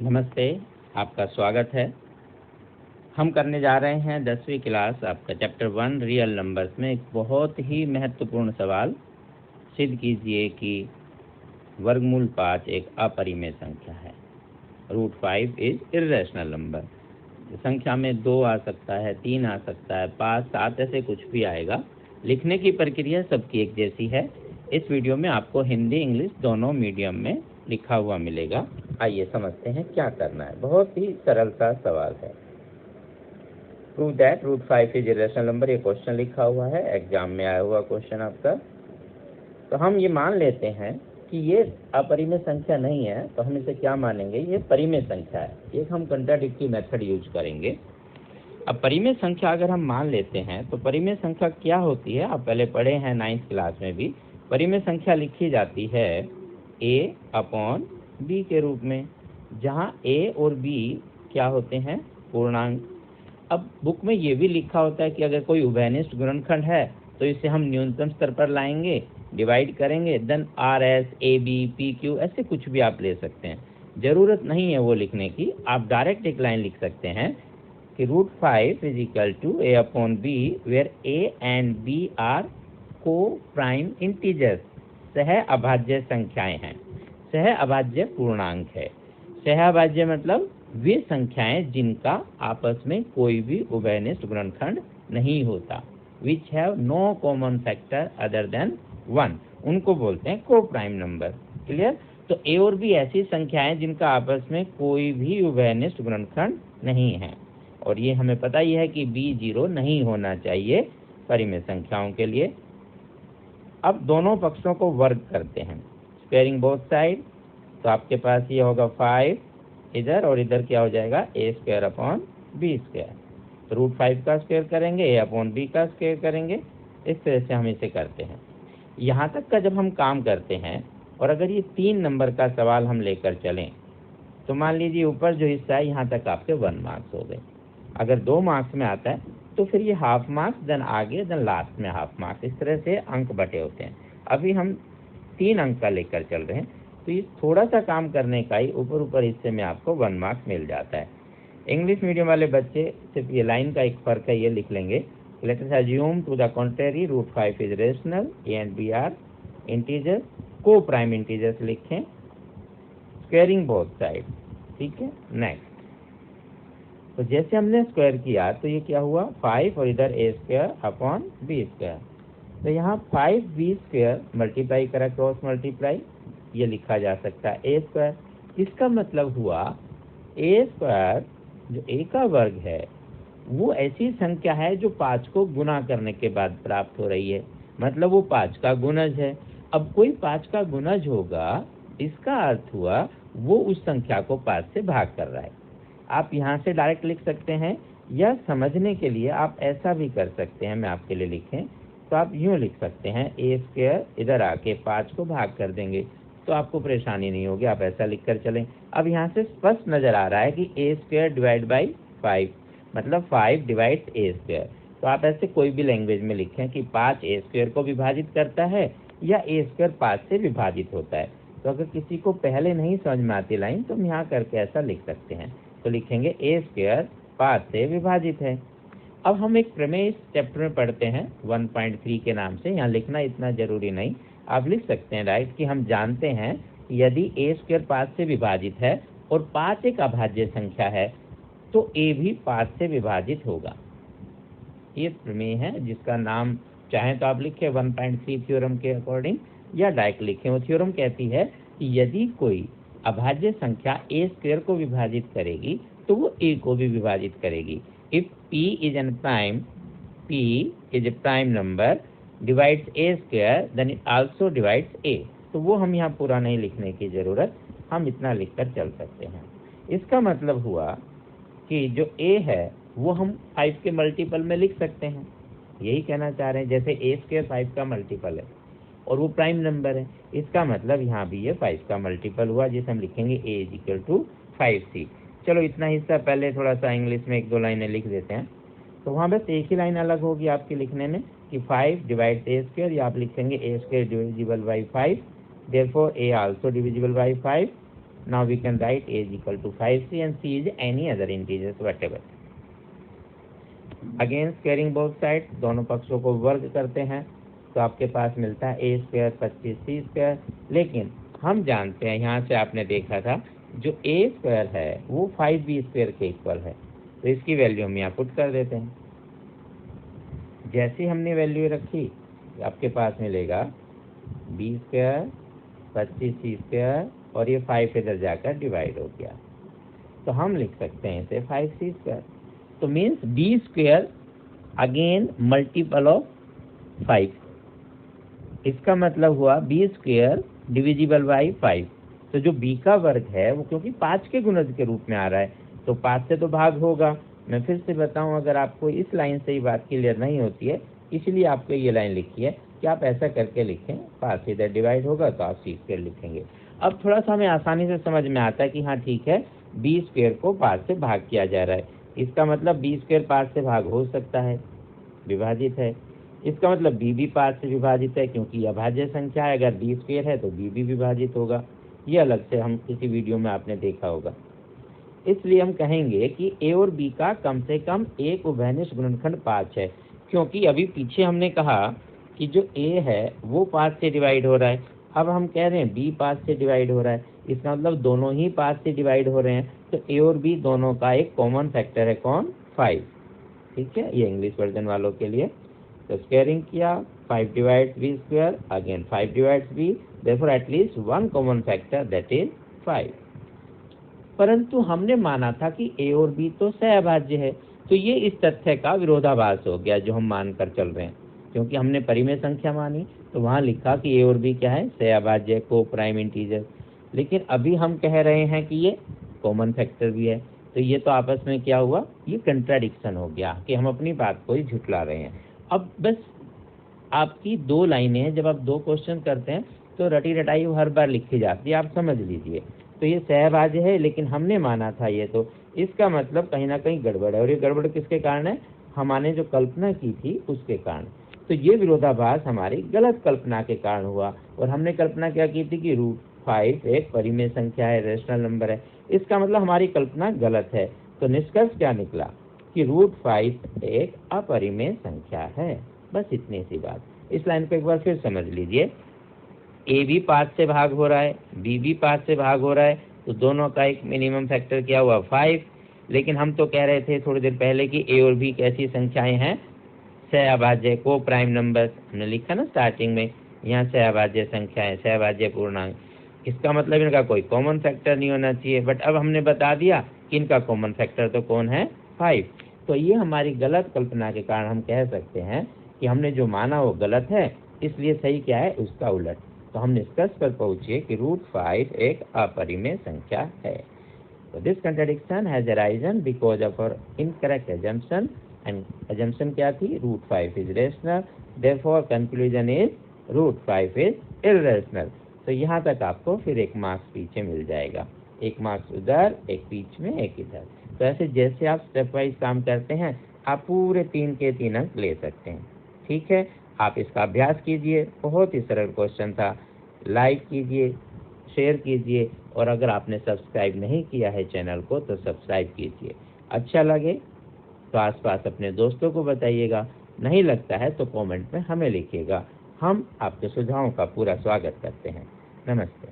नमस्ते, आपका स्वागत है। हम करने जा रहे हैं 10वीं क्लास आपका चैप्टर 1 रियल नंबर्स में एक बहुत ही महत्वपूर्ण सवाल। सिद्ध कीजिए कि वर्गमूल 5 एक अपरिमेय संख्या है। Root 5 is irrational number. संख्या में 2 आ सकता है, 3 आ सकता है, 5, 7 ऐसे कुछ भी आएगा। लिखने की प्रक्रिया सबकी एक जैसी है। इस वीडियो में आपको हिंदी इंग्लिश दोनों मीडियम में लिखा हुआ मिलेगा। आइए समझते हैं क्या करना है। बहुत ही सरल सा सवाल है। Prove that root 5 is irrational number, ये क्वेश्चन लिखा हुआ है, एग्जाम में आया हुआ क्वेश्चन आपका। तो हम ये मान लेते हैं कि ये अपरिमेय संख्या नहीं है, तो हम इसे क्या मानेंगे, ये परिमेय संख्या है। एक हम कंट्राडिक्टिव मेथड यूज करेंगे। अब परिमेय संख्या अगर हम मान लेते हैं तो परिमेय संख्या क्या होती है, आप पहले पढ़े हैं 9th क्लास में भी। परिमेय संख्या लिखी जाती है a/b के रूप में, जहां a और b क्या होते हैं, पूर्णांक। अब बुक में ये भी लिखा होता है कि अगर कोई उभयनिष्ठ गुणनखंड है तो इसे हम न्यूनतम स्तर पर लाएंगे, डिवाइड करेंगे, देन RS, AB, PQ ऐसे कुछ भी आप ले सकते हैं। जरूरत नहीं है वो लिखने की, आप डायरेक्ट एक लाइन लिख सकते हैं कि root 5 is equal to a/b where a and b are coprime integers, सह अभाज्य संख्याएं हैं। सह अभाज्य पूर्णांक है। सह अभाज्य मतलब वे संख्याएं जिनका आपस में कोई भी उभयनिष्ठ गुणनखंड नहीं होता, which have no common factor other than 1, उनको बोलते हैं को प्राइम नंबर। क्लियर? तो a और b ऐसी संख्याएं जिनका आपस में कोई भी उभयनिष्ठ गुणनखंड नहीं है, और ये हमें पता ही है कि b 0 नहीं होना चाहिए परिमेय संख्याओं के लिए। अब दोनों पक्षों को वर्ग करते हैं, स्क्वायरिंग बोथ साइड। तो आपके पास ये होगा 5 इधर, और इधर क्या हो जाएगा a² तो रूट 5 का स्क्वायर करेंगे, a/b का स्क्वायर करेंगे। इस तरह से हम इसे करते हैं। यहाँ तक का जब हम काम करते हैं, और अगर ये 3 नंबर का सवाल हम लेकर चलें, तो मान लीजिए ऊपर जो हिस्सा है यहाँ तक आपके 1 मार्क्स हो गए। अगर 2 मार्क्स में आता है तो फिर ये हाफ मार्क्स, देन आगे, देन लास्ट में हाफ मार्क्स, इस तरह से अंक बटे होते हैं। अभी हम 3 अंक का लेकर चल रहे हैं, तो ये थोड़ा सा काम करने का ही ऊपर हिस्से में आपको 1 मार्क्स मिल जाता है। इंग्लिश मीडियम वाले बच्चे सिर्फ ये लाइन का एक फर्क है, ये लिख लेंगे, let us assume to the contrary root 5 is rational, a and b are integer, coprime integers लिखें, स्क्वायरिंग बोथ साइड। ठीक है, नेक्स्ट। तो जैसे हमने स्क्वायर किया तो ये क्या हुआ, 5 और इधर a²/b²। तो यहाँ 5b² मल्टीप्लाई करा, क्रॉस मल्टीप्लाई, ये लिखा जा सकता है a²। इसका मतलब हुआ a² जो a का वर्ग है वो ऐसी संख्या है जो 5 को गुना करने के बाद प्राप्त हो रही है, मतलब वो 5 का गुणज है। अब कोई 5 का गुणज होगा, इसका अर्थ हुआ वो उस संख्या को 5 से भाग कर रहा है। आप यहाँ से डायरेक्ट लिख सकते हैं, या समझने के लिए आप ऐसा भी कर सकते हैं, मैं आपके लिए लिखें तो आप यूँ लिख सकते हैं a² इधर आके 5 को भाग कर देंगे, तो आपको परेशानी नहीं होगी, आप ऐसा लिख कर चलें। अब यहाँ से स्पष्ट नजर आ रहा है कि a² डिवाइड बाई 5 मतलब 5 डिवाइड a²। तो आप ऐसे कोई भी लैंग्वेज में लिखें कि 5 a² को विभाजित करता है या a² 5 से विभाजित होता है। तो अगर किसी को पहले नहीं समझ में आती लाइन तो हम यहाँ करके ऐसा लिख सकते हैं, तो लिखेंगे a² 5 से विभाजित है। अब हम एक प्रमेय इस चैप्टर में पढ़ते हैं 1.3 के नाम से, यहाँ लिखना इतना जरूरी नहीं, आप लिख सकते हैं राइट कि हम जानते हैं कि यदि a² 5 से विभाजित है और 5 एक अभाज्य संख्या है तो a भी 5 से विभाजित होगा। ये प्रमेय है जिसका नाम चाहे तो आप लिखें 1.3 थ्योरम के अकॉर्डिंग, या डायरेक्ट लिखें। वो थ्योरम कहती है कि यदि कोई अभाज्य संख्या a² को विभाजित करेगी तो वो a को भी विभाजित करेगी। If p is a prime number divides a², then it also divides a। तो वो हम यहाँ पूरा नहीं लिखने की जरूरत, हम इतना लिखकर चल सकते हैं। इसका मतलब हुआ कि जो a है वो हम 5 के मल्टीपल में लिख सकते हैं, यही कहना चाह रहे हैं। जैसे a² 5 का मल्टीपल है और वो प्राइम नंबर है, इसका मतलब यहाँ भी ये 5 का मल्टीपल हुआ, जिसे हम लिखेंगे a is equal to 5c। चलो इतना हिस्सा पहले थोड़ा सा इंग्लिश में 1-2 लाइनें लिख देते हैं, तो वहाँ बस एक ही लाइन अलग होगी आपके लिखने में कि 5 डिवाइड a², या आप लिखेंगे a² divisible by 5, therefore a also divisible by 5, Now we can write a is equal to 5c and c is any other integers whatever. Again squaring both side, दोनों पक्षों को वर्ग करते हैं तो आपके पास मिलता है a स्क्वायर 25c²। लेकिन हम जानते हैं, यहाँ से आपने देखा था, जो a स्क्वायर है वो 5b² के इक्वल है, तो इसकी वैल्यू हम यहाँ पुट कर देते हैं। जैसी हमने वैल्यू रखी आपके पास मिलेगा b² 25c² और ये 5 इधर जाकर डिवाइड हो गया, तो हम लिख सकते हैं इसे 5c²। तो means b² again multiple of 5, इसका मतलब हुआ b² डिविजिबल बाई 5। तो जो b का वर्ग है वो क्योंकि 5 के गुणज के रूप में आ रहा है तो 5 से तो भाग होगा। मैं फिर से बताऊं, अगर आपको इस लाइन से ही बात क्लियर नहीं होती है, इसलिए आपको ये लाइन लिखी है कि आप ऐसा करके लिखें, 5 से इधर डिवाइड होगा तो आप c² लिखेंगे। अब थोड़ा सा हमें आसानी से समझ में आता है कि हाँ ठीक है, b² को 5 से भाग किया जा रहा है, इसका मतलब b² 5 से भाग हो सकता है, विभाजित है। इसका मतलब b भी 5 से विभाजित है क्योंकि यह भाज्य संख्या है, अगर b² है तो b भी विभाजित होगा। ये अलग से हम किसी वीडियो में आपने देखा होगा। इसलिए हम कहेंगे कि a और b का कम से कम एक उभयनिष्ठ गुणनखंड 5 है, क्योंकि अभी पीछे हमने कहा कि जो a है वो 5 से डिवाइड हो रहा है, अब हम कह रहे हैं b 5 से डिवाइड हो रहा है, इसका मतलब दोनों ही 5 से डिवाइड हो रहे हैं, तो a और b दोनों का एक कॉमन फैक्टर है कौन? 5। ठीक है, ये इंग्लिश वर्जन वालों के लिए। तो स्क्वायरिंग किया, 5 divides b², again 5 divides b, therefore at least one common factor that is 5। परंतु हमने माना था कि a और b तो सहअभाज्य है, तो ये इस तथ्य का विरोधाभास हो गया जो हम मानकर चल रहे हैं, क्योंकि हमने परिमेय संख्या मानी तो वहाँ लिखा कि a और b क्या है? सहअभाज्य, को प्राइम इंटीजर। लेकिन अभी हम कह रहे हैं कि ये कॉमन फैक्टर भी है, तो ये तो आपस में क्या हुआ? ये कंट्राडिक्शन हो गया कि हम अपनी बात को ही झुठला रहे हैं। अब बस आपकी 2 लाइनें हैं, जब आप 2 क्वेश्चन करते हैं तो रटी रटाई हर बार लिखी जाती है, आप समझ लीजिए। तो ये सहअभाज्य है लेकिन हमने माना था ये, तो इसका मतलब कहीं ना कहीं गड़बड़ है, और ये गड़बड़ किसके कारण है? हमने जो कल्पना की थी उसके कारण। तो ये विरोधाभास हमारी गलत कल्पना के कारण हुआ, और हमने कल्पना क्या की थी कि √5 एक परिमेय संख्या है, रेशनल नंबर है, इसका मतलब हमारी कल्पना गलत है। तो निष्कर्ष क्या निकला कि √5 एक अपरिमेय संख्या है। बस इतनी सी बात। इस लाइन को एक बार फिर समझ लीजिए, a भी 5 से भाग हो रहा है, b भी 5 से भाग हो रहा है, तो दोनों का एक मिनिमम फैक्टर क्या हुआ? 5। लेकिन हम तो कह रहे थे थोड़ी देर पहले कि a और b कैसी संख्याएं हैं? सहअभाज्य, को प्राइम नंबर। हमने लिखा ना स्टार्टिंग में, यहाँ सहअभाज्य संख्याएं, सहअभाज्य पूर्णांक, इसका मतलब इनका कोई कॉमन फैक्टर नहीं होना चाहिए। बट अब हमने बता दिया कि इनका कॉमन फैक्टर तो कौन है? 5। तो ये हमारी गलत कल्पना के कारण हम कह सकते हैं कि हमने जो माना वो गलत है, इसलिए सही क्या है? उसका उलट। तो हम निष्कर्ष पर पहुंचे कि √5 एक अपरिमेय संख्या है। So this contradiction has arisen because of our incorrect assumption, and assumption क्या थी? √5 is rational, therefore conclusion is √5 is irrational। तो यहाँ तक आपको फिर 1 मार्क्स पीछे मिल जाएगा, 1 मार्क्स उधर, एक बीच में, एक इधर। तो ऐसे जैसे आप स्टेप वाइज काम करते हैं आप पूरे 3 के 3 अंक ले सकते हैं। ठीक है, आप इसका अभ्यास कीजिए, बहुत ही सरल क्वेश्चन था। लाइक कीजिए, शेयर कीजिए, और अगर आपने सब्सक्राइब नहीं किया है चैनल को तो सब्सक्राइब कीजिए। अच्छा लगे तो आसपास अपने दोस्तों को बताइएगा, नहीं लगता है तो कमेंट में हमें लिखिएगा। हम आपके सुझावों का पूरा स्वागत करते हैं। नमस्ते।